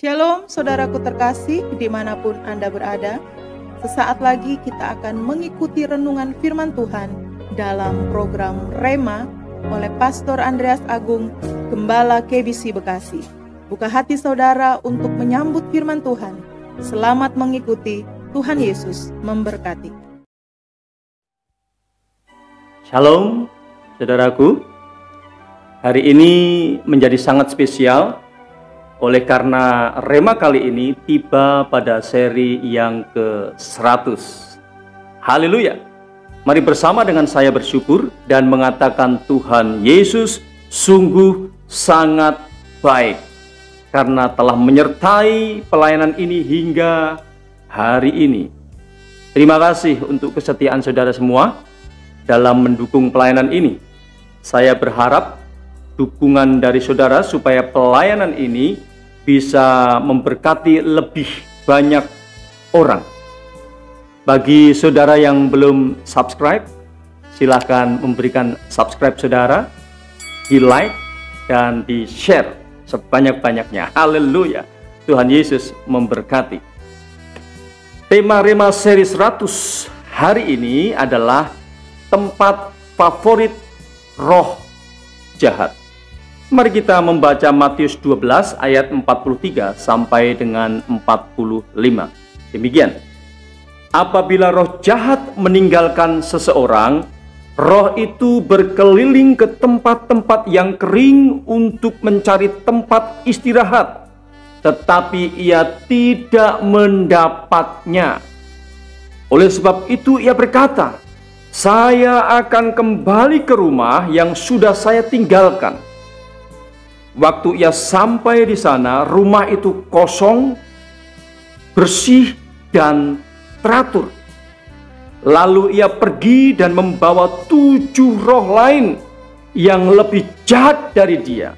Shalom saudaraku terkasih dimanapun Anda berada. Sesaat lagi kita akan mengikuti renungan firman Tuhan dalam program Rema oleh Pastor Andreas Agung, Gembala KBC Bekasi. Buka hati saudara untuk menyambut firman Tuhan. Selamat mengikuti, Tuhan Yesus memberkati. Shalom saudaraku. Hari ini menjadi sangat spesial oleh karena Rema kali ini tiba pada seri yang ke-100. Haleluya. Mari bersama dengan saya bersyukur dan mengatakan Tuhan Yesus sungguh sangat baik karena telah menyertai pelayanan ini hingga hari ini. Terima kasih untuk kesetiaan saudara semua dalam mendukung pelayanan ini. Saya berharap dukungan dari saudara supaya pelayanan ini bisa memberkati lebih banyak orang. Bagi saudara yang belum subscribe, silahkan memberikan subscribe saudara, di like dan di share sebanyak-banyaknya. Haleluya. Tuhan Yesus memberkati. Tema Rema seri 100 hari ini adalah tempat favorit roh jahat. Mari kita membaca Matius 12 ayat 43 sampai dengan 45. Demikian. Apabila roh jahat meninggalkan seseorang, roh itu berkeliling ke tempat-tempat yang kering untuk mencari tempat istirahat, tetapi ia tidak mendapatnya. Oleh sebab itu ia berkata, "Saya akan kembali ke rumah yang sudah saya tinggalkan." Waktu ia sampai di sana, rumah itu kosong, bersih, dan teratur. Lalu ia pergi dan membawa 7 roh lain yang lebih jahat dari dia.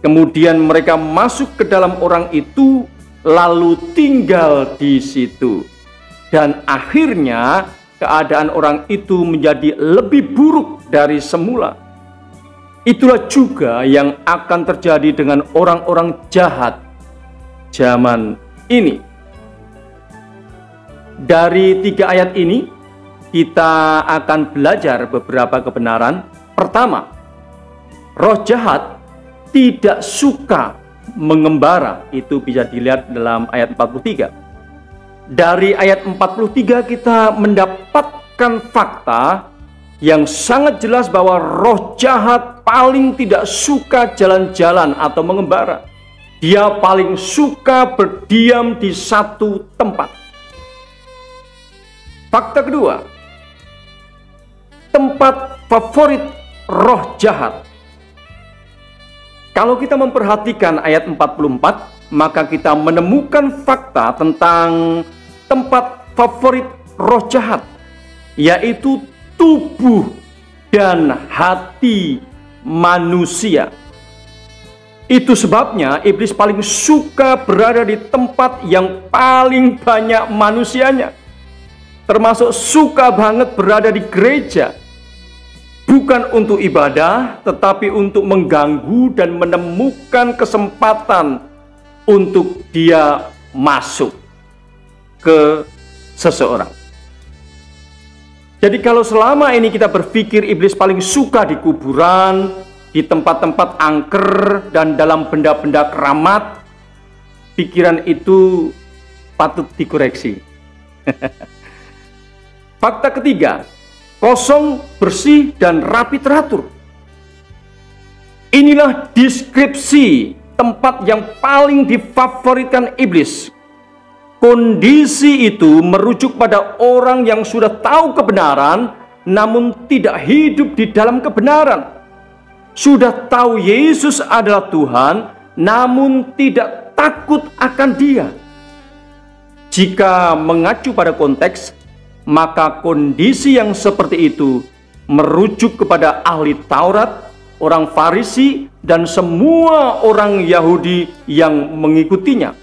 Kemudian mereka masuk ke dalam orang itu, lalu tinggal di situ. Dan akhirnya keadaan orang itu menjadi lebih buruk dari semula. Itulah juga yang akan terjadi dengan orang-orang jahat zaman ini. Dari 3 ayat ini, kita akan belajar beberapa kebenaran. Pertama, roh jahat tidak suka mengembara. Itu bisa dilihat dalam ayat 43. Dari ayat 43 kita mendapatkan fakta yang sangat jelas bahwa roh jahat paling tidak suka jalan-jalan atau mengembara. Dia paling suka berdiam di satu tempat. Fakta kedua, tempat favorit roh jahat. Kalau kita memperhatikan ayat 44, maka kita menemukan fakta tentang tempat favorit roh jahat, yaitu tubuh dan hati manusia. Itu sebabnya iblis paling suka berada di tempat yang paling banyak manusianya. Termasuk suka banget berada di gereja. Bukan untuk ibadah, tetapi untuk mengganggu dan menemukan kesempatan untuk dia masuk ke seseorang. Jadi kalau selama ini kita berpikir iblis paling suka di kuburan, di tempat-tempat angker, dan dalam benda-benda keramat, pikiran itu patut dikoreksi. Fakta ketiga, kosong, bersih, dan rapi teratur. Inilah deskripsi tempat yang paling difavoritkan iblis. Kondisi itu merujuk pada orang yang sudah tahu kebenaran, namun tidak hidup di dalam kebenaran. Sudah tahu Yesus adalah Tuhan, namun tidak takut akan Dia. Jika mengacu pada konteks, maka kondisi yang seperti itu merujuk kepada ahli Taurat, orang Farisi, dan semua orang Yahudi yang mengikutinya.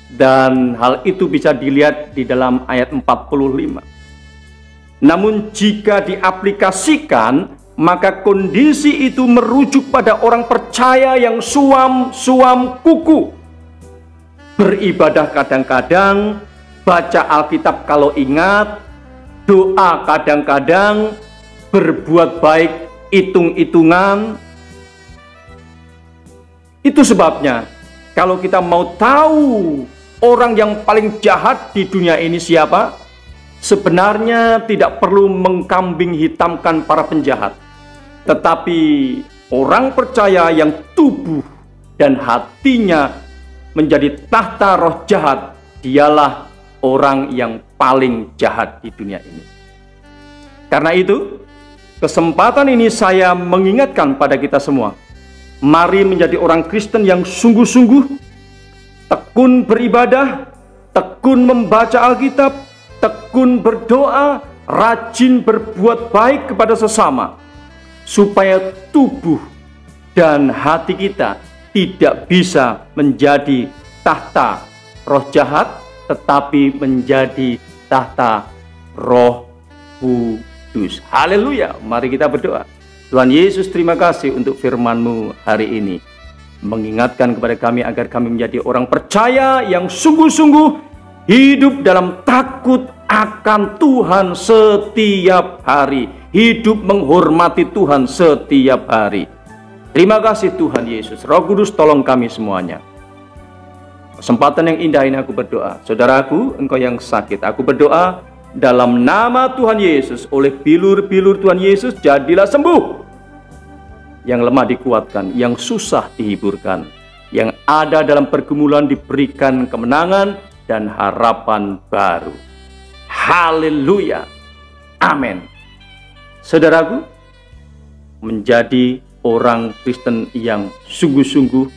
Dan hal itu bisa dilihat di dalam ayat 45. Namun jika diaplikasikan, maka kondisi itu merujuk pada orang percaya yang suam kuku. beribadah kadang-kadang, baca Alkitab kalau ingat, doa kadang-kadang, berbuat baik hitung-hitungan. Itu sebabnya kalau kita mau tahu orang yang paling jahat di dunia ini siapa, sebenarnya tidak perlu mengkambing hitamkan para penjahat, tetapi orang percaya yang tubuh dan hatinya menjadi tahta roh jahat, dialah orang yang paling jahat di dunia ini. Karena itu, kesempatan ini saya mengingatkan pada kita semua, mari menjadi orang Kristen yang sungguh-sungguh, tekun beribadah, tekun membaca Alkitab, tekun berdoa, rajin berbuat baik kepada sesama, supaya tubuh dan hati kita tidak bisa menjadi tahta roh jahat, tetapi menjadi tahta Roh Kudus. Haleluya, mari kita berdoa. Tuhan Yesus, terima kasih untuk firman-Mu hari ini, mengingatkan kepada kami agar kami menjadi orang percaya yang sungguh-sungguh hidup dalam takut akan Tuhan setiap hari, hidup menghormati Tuhan setiap hari. Terima kasih Tuhan Yesus. Roh Kudus, tolong kami semuanya. Kesempatan yang indah ini aku berdoa. Saudaraku, engkau yang sakit, aku berdoa dalam nama Tuhan Yesus, oleh bilur-bilur Tuhan Yesus, jadilah sembuh. Yang lemah dikuatkan, yang susah dihiburkan, yang ada dalam pergumulan diberikan kemenangan dan harapan baru. Haleluya. Amin. Saudaraku, menjadi orang Kristen yang sungguh-sungguh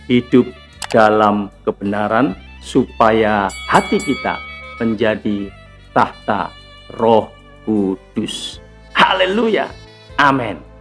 hidup dalam kebenaran, supaya hati kita menjadi tahta Roh Kudus. Haleluya. Amin.